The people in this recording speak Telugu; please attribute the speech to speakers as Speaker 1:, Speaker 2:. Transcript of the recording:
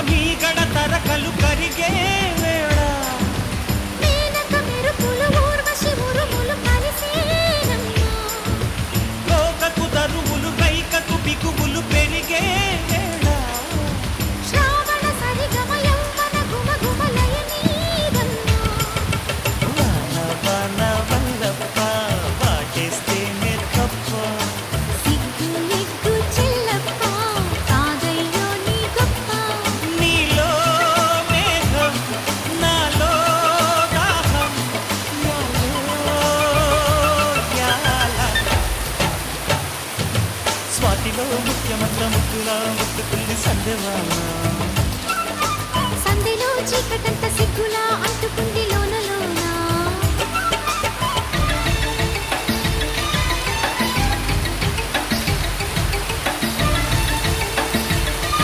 Speaker 1: మీగడ తరకలు కరిగే వేళ
Speaker 2: మేనక మెరుపులు ఊర్వశి ఉరుములు కలిసేనమ్మా
Speaker 1: లోకకు దరువులు రైకకు బిగువులు పెరిగే వేళ
Speaker 2: శ్రావణ సరిగమ యౌవన గుమ గుమ లయ నీదమ్మా
Speaker 1: వాన వాన వల్లప్ప వాటేస్తేనే తప్ప
Speaker 2: సిగ్గు ఎగ్గు చెల్లప్ప తాగయ్యో నీ గొప్ప
Speaker 1: నీలో మేఘం నాలో దాహం యాలో యాల స్వాతిలో ముఖ్యమంత్ర ముక్కులా ముక్కుతుంది సందేవాల